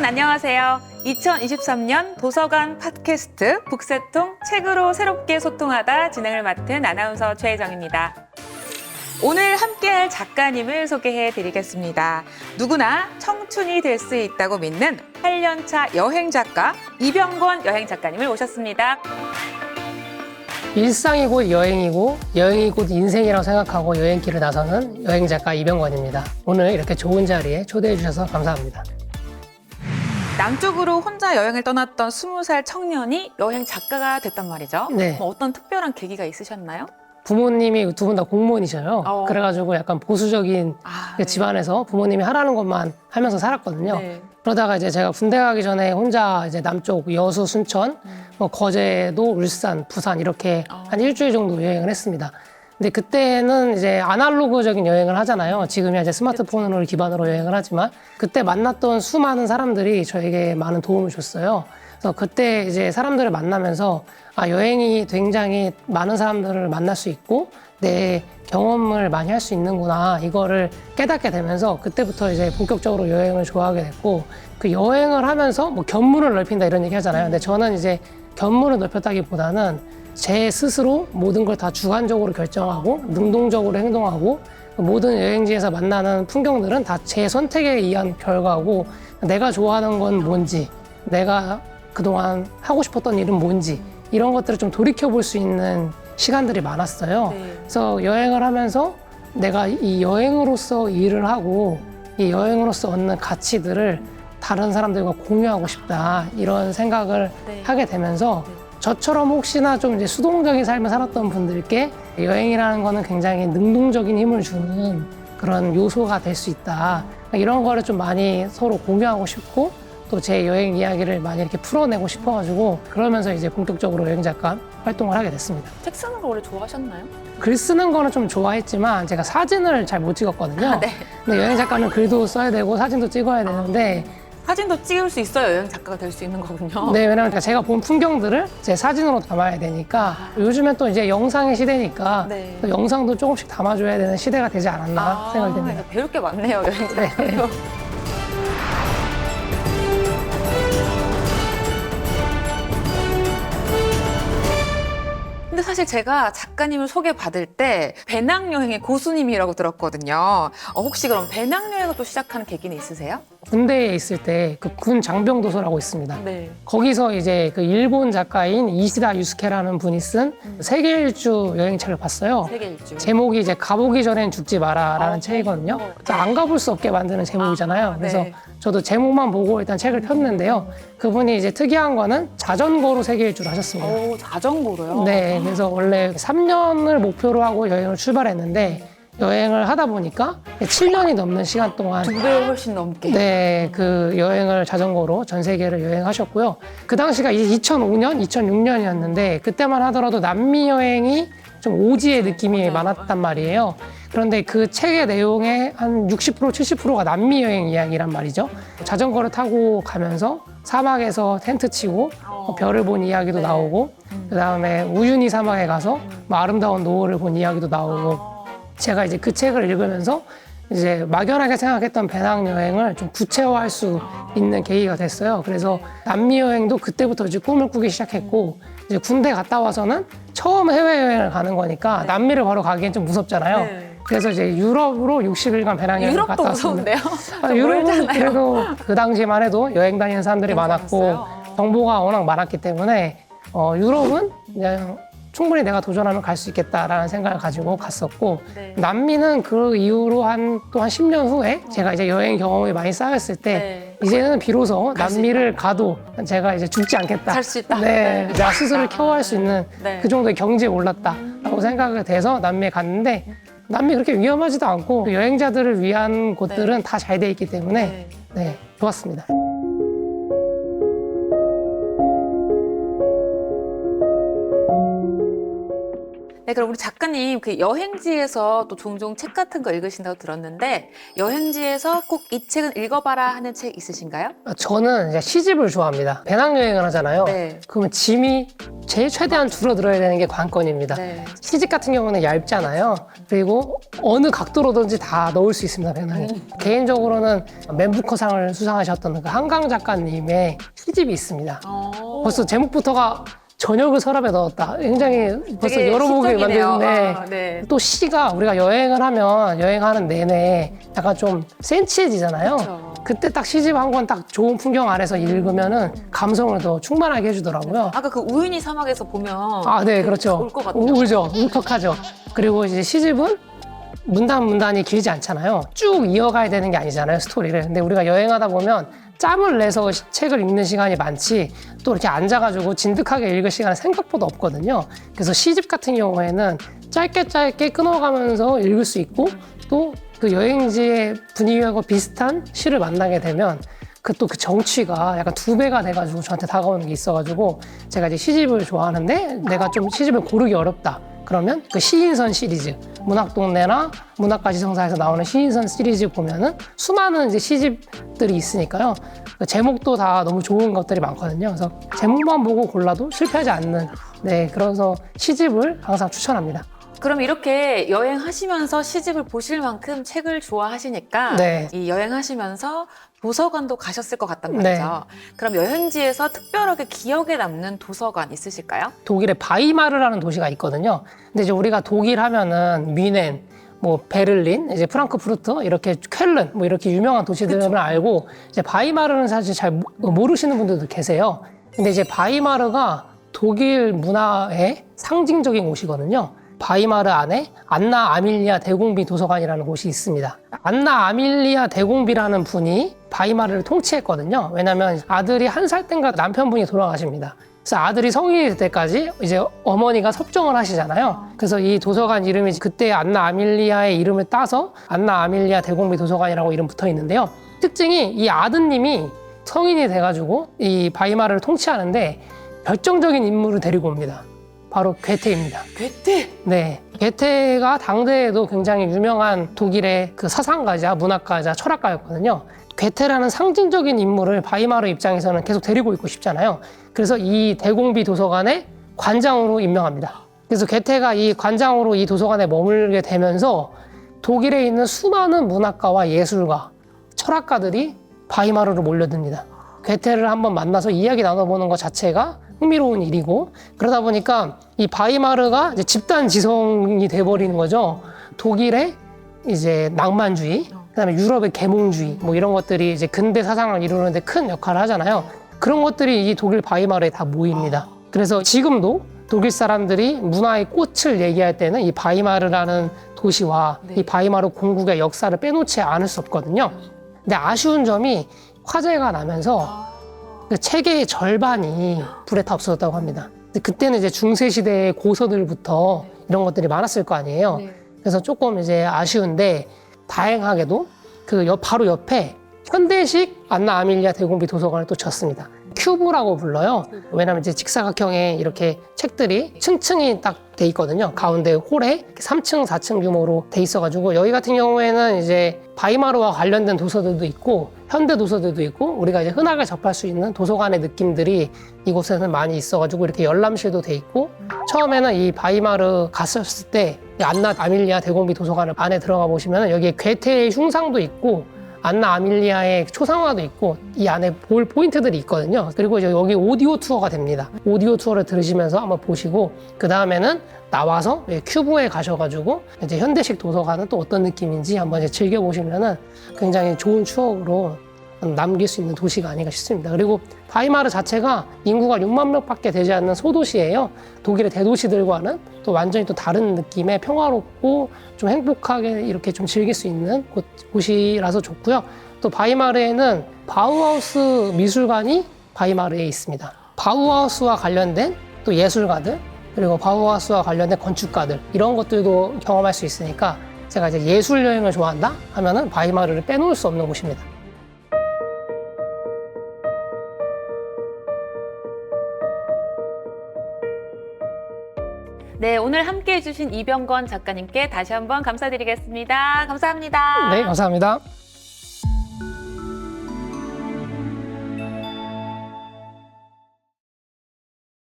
여러분 안녕하세요. 2023년 도서관 팟캐스트 북새통 책으로 새롭게 소통하다 진행을 맡은 아나운서 최혜정입니다. 오늘 함께할 작가님을 소개해 드리겠습니다. 누구나 청춘이 될 수 있다고 믿는 8년차 여행 작가 이병권 여행 작가님을 모셨습니다. 일상이 곧 여행이고 여행이 곧 인생이라고 생각하고 여행길을 나서는 여행 작가 이병권입니다. 오늘 이렇게 좋은 자리에 초대해 주셔서 감사합니다. 남쪽으로 혼자 여행을 떠났던 20살 청년이 여행 작가가 됐단 말이죠. 네. 어떤 특별한 계기가 있으셨나요? 부모님이 두 분 다 공무원이셔요. 그래가지고 약간 보수적인 네. 집안에서 부모님이 하라는 것만 하면서 살았거든요. 네. 그러다가 이제 제가 군대 가기 전에 혼자 이제 남쪽 여수, 순천, 거제도, 울산, 부산 이렇게 한 일주일 정도 여행을 했습니다. 근데 그때는 이제 아날로그적인 여행을 하잖아요. 지금이야 이제 스마트폰을 기반으로 여행을 하지만 그때 만났던 수많은 사람들이 저에게 많은 도움을 줬어요. 그래서 그때 이제 사람들을 만나면서 여행이 굉장히 많은 사람들을 만날 수 있고 내 경험을 많이 할 수 있는구나 이거를 깨닫게 되면서 그때부터 이제 본격적으로 여행을 좋아하게 됐고 그 여행을 하면서 뭐 견문을 넓힌다 이런 얘기 하잖아요. 근데 저는 이제 견문을 넓혔다기보다는 제 스스로 모든 걸 다 주관적으로 결정하고 능동적으로 행동하고 모든 여행지에서 만나는 풍경들은 다 제 선택에 의한 결과고 내가 좋아하는 건 뭔지 내가 그동안 하고 싶었던 일은 뭔지 이런 것들을 좀 돌이켜볼 수 있는 시간들이 많았어요. 네. 그래서 여행을 하면서 내가 이 여행으로서 일을 하고 이 여행으로서 얻는 가치들을 다른 사람들과 공유하고 싶다 이런 생각을 하게 되면서 저처럼 혹시나 좀 이제 수동적인 삶을 살았던 분들께 여행이라는 거는 굉장히 능동적인 힘을 주는 그런 요소가 될 수 있다. 이런 거를 좀 많이 서로 공유하고 싶고 또 제 여행 이야기를 많이 이렇게 풀어내고 싶어가지고 그러면서 이제 본격적으로 여행 작가 활동을 하게 됐습니다. 책 쓰는 거 원래 좋아하셨나요? 글 쓰는 거는 좀 좋아했지만 제가 사진을 잘 못 찍었거든요. 네. 근데 여행 작가는 글도 써야 되고 사진도 찍어야 되는데 사진도 찍을 수 있어야 여행 작가가 될 수 있는 거군요. 네, 왜냐면 제가 본 풍경들을 제 사진으로 담아야 되니까 요즘엔 또 이제 영상의 시대니까 네. 또 영상도 조금씩 담아줘야 되는 시대가 되지 않았나 생각이 듭니다. 배울 게 많네요, 여행 작가. 네. 근데 사실 제가 작가님을 소개받을 때 배낭여행의 고수님이라고 들었거든요. 혹시 그럼 배낭여행을 또 시작하는 계기는 있으세요? 군대에 있을 때 그 군 장병도서라고 있습니다. 네. 거기서 이제 그 일본 작가인 이시다 유스케라는 분이 쓴 세계 일주 여행책을 봤어요. 세계 일주. 제목이 이제 가보기 전엔 죽지 마라라는 책이거든요. 그래서 안 가볼 수 없게 만드는 제목이잖아요. 그래서 네. 저도 제목만 보고 일단 책을 폈는데요. 그분이 이제 특이한 거는 자전거로 세계 일주를 하셨습니다. 오, 자전거로요? 네, 그래서 원래 3년을 목표로 하고 여행을 출발했는데 여행을 하다 보니까 7년이 넘는 시간 동안 2배 훨씬 넘게. 네, 그 여행을 자전거로 전 세계를 여행하셨고요. 그 당시가 2005년, 2006년이었는데 그때만 하더라도 남미 여행이 좀 오지의 느낌이 많았단 말이에요. 그런데 그 책의 내용의 한 60%, 70%가 남미 여행 이야기란 말이죠. 자전거를 타고 가면서 사막에서 텐트 치고 별을 본 이야기도 나오고 그다음에 우유니 사막에 가서 뭐 아름다운 노을을 본 이야기도 나오고 제가 이제 그 책을 읽으면서 이제 막연하게 생각했던 배낭여행을 좀 구체화할 수 있는 계기가 됐어요. 그래서 남미 여행도 그때부터 이제 꿈을 꾸기 시작했고 이제 군대 갔다 와서는 처음 해외여행을 가는 거니까 남미를 바로 가기엔 좀 무섭잖아요. 네. 그래서 이제 유럽으로 60일간 배낭여행을 유럽도 갔다 왔습니다. 무서운데요? 유럽은 멀잖아요. 그래도 그 당시만 해도 여행 다니는 사람들이 많았고 괜찮았어요? 정보가 워낙 많았기 때문에 유럽은 그냥 충분히 내가 도전하면 갈 수 있겠다라는 생각을 가지고 갔었고 네. 남미는 그 이후로 또 한 10년 후에 제가 이제 여행 경험이 많이 쌓였을 때 이제는 비로소 남미를 가도 제가 이제 죽지 않겠다. 살 수 있다. 네, 나 스스로를 케어할 수 있는 네. 그 정도의 경지에 올랐다라고 생각이 돼서 남미에 갔는데 남미 그렇게 위험하지도 않고 그 여행자들을 위한 곳들은 다 잘 돼 있기 때문에 네, 좋았습니다. 네, 그럼 우리 작가님 그 여행지에서 또 종종 책 같은 거 읽으신다고 들었는데 여행지에서 꼭 이 책은 읽어봐라 하는 책 있으신가요? 저는 이제 시집을 좋아합니다. 배낭여행을 하잖아요. 네. 그러면 짐이 제일 최대한 줄어들어야 되는 게 관건입니다. 네. 시집 같은 경우는 얇잖아요. 그리고 어느 각도로든지 다 넣을 수 있습니다, 배낭에. 개인적으로는 맨부커상을 수상하셨던 그 한강 작가님의 시집이 있습니다. 벌써 제목부터가 저녁을 서랍에 넣었다. 굉장히 벌써 되게 열어보게 시적이네요. 만드는데 네. 또 시가 우리가 여행을 하면 여행하는 내내 약간 좀 센치해지잖아요. 그쵸. 그때 딱 시집 한 권 딱 좋은 풍경 아래서 읽으면은 감성을 더 충만하게 해주더라고요. 아까 그 우유니 사막에서 보면 아, 네, 그렇죠. 올 것 같아요. 울죠. 울컥하죠. 그리고 이제 시집은 문단이 길지 않잖아요. 쭉 이어가야 되는 게 아니잖아요, 스토리를. 근데 우리가 여행하다 보면 짬을 내서 책을 읽는 시간이 많지 또 이렇게 앉아가지고 진득하게 읽을 시간은 생각보다 없거든요. 그래서 시집 같은 경우에는 짧게 끊어가면서 읽을 수 있고 또 그 여행지의 분위기하고 비슷한 시를 만나게 되면 그 정취가 약간 2배가 돼가지고 저한테 다가오는 게 있어가지고 제가 이제 시집을 좋아하는데 내가 좀 시집을 고르기 어렵다. 그러면 그 시인선 시리즈, 문학동네나 문학가지성사에서 나오는 시인선 시리즈 보면은 수많은 이제 시집들이 있으니까요. 그 제목도 다 너무 좋은 것들이 많거든요. 그래서 제목만 보고 골라도 실패하지 않는, 네, 그래서 시집을 항상 추천합니다. 그럼 이렇게 여행하시면서 시집을 보실 만큼 책을 좋아하시니까 네. 이 여행하시면서 도서관도 가셨을 것 같단 네. 말이죠. 그럼 여행지에서 특별하게 기억에 남는 도서관 있으실까요? 독일의 바이마르라는 도시가 있거든요. 근데 이제 우리가 독일 하면은 뮌헨, 뭐 베를린, 이제 프랑크푸르트, 이렇게 쾰른, 뭐 이렇게 유명한 도시들을 알고 이제 바이마르는 사실 잘 모르시는 분들도 계세요. 근데 이제 바이마르가 독일 문화의 상징적인 곳이거든요. 바이마르 안에 안나 아밀리아 대공비 도서관이라는 곳이 있습니다. 안나 아밀리아 대공비라는 분이 바이마르를 통치했거든요. 왜냐하면 아들이 1살 땐가 남편분이 돌아가십니다. 그래서 아들이 성인이 될 때까지 이제 어머니가 섭정을 하시잖아요. 그래서 이 도서관 이름이 그때 안나 아밀리아의 이름을 따서 안나 아밀리아 대공비 도서관이라고 이름 붙어 있는데요. 특징이 이 아드님이 성인이 돼가지고 이 바이마르를 통치하는데 결정적인 인물을 데리고 옵니다. 바로 괴테입니다. 괴테? 네. 괴테가 당대에도 굉장히 유명한 독일의 그 서상가자, 문학가자, 철학가였거든요. 괴테라는 상징적인 인물을 바이마르 입장에서는 계속 데리고 있고 싶잖아요. 그래서 이 대공비 도서관의 관장으로 임명합니다. 그래서 괴테가 이 관장으로 이 도서관에 머물게 되면서 독일에 있는 수많은 문학가와 예술가, 철학가들이 바이마르로 몰려듭니다. 괴테를 한번 만나서 이야기 나눠보는 것 자체가 흥미로운 일이고, 그러다 보니까 이 바이마르가 이제 집단 지성이 돼버리는 거죠. 독일의 이제 낭만주의, 그다음에 유럽의 계몽주의, 뭐 이런 것들이 이제 근대 사상을 이루는데 큰 역할을 하잖아요. 그런 것들이 이 독일 바이마르에 다 모입니다. 그래서 지금도 독일 사람들이 문화의 꽃을 얘기할 때는 이 바이마르라는 도시와 이 바이마르 공국의 역사를 빼놓지 않을 수 없거든요. 근데 아쉬운 점이 화재가 나면서 그 책의 절반이 불에 타 없어졌다고 합니다. 근데 그때는 이제 중세 시대의 고서들부터 이런 것들이 많았을 거 아니에요. 그래서 조금 이제 아쉬운데 다행하게도 그 바로 옆에 현대식 안나 아밀리아 대공비 도서관을 또 졌습니다. 큐브라고 불러요. 왜냐면 이제 직사각형의 이렇게 책들이 층층이 딱 돼 있거든요. 가운데 홀에 3층, 4층 규모로 돼 있어가지고 여기 같은 경우에는 이제 바이마르와 관련된 도서들도 있고 현대 도서들도 있고 우리가 이제 흔하게 접할 수 있는 도서관의 느낌들이 이곳에는 많이 있어가지고 이렇게 열람실도 돼 있고 처음에는 이 바이마르 갔었을 때 안나 아밀리아 대공비 도서관을 안에 들어가 보시면 여기에 괴테의 흉상도 있고 안나 아밀리아의 초상화도 있고 이 안에 볼 포인트들이 있거든요. 그리고 이제 여기 오디오 투어가 됩니다. 오디오 투어를 들으시면서 한번 보시고 그 다음에는 나와서 큐브에 가셔가지고 이제 현대식 도서관은 또 어떤 느낌인지 한번 이제 즐겨보시면은 굉장히 좋은 추억으로 남길 수 있는 도시가 아닌가 싶습니다. 그리고 바이마르 자체가 인구가 6만 명밖에 되지 않는 소도시예요. 독일의 대도시들과는 또 완전히 또 다른 느낌의 평화롭고 좀 행복하게 이렇게 좀 즐길 수 있는 곳이라서 좋고요. 또 바이마르에는 바우하우스 미술관이 바이마르에 있습니다. 바우하우스와 관련된 또 예술가들 그리고 바우하우스와 관련된 건축가들 이런 것들도 경험할 수 있으니까 제가 이제 예술 여행을 좋아한다 하면은 바이마르를 빼놓을 수 없는 곳입니다. 네, 오늘 함께해 주신 이병건 작가님께 다시 한번 감사드리겠습니다. 감사합니다. 네, 감사합니다.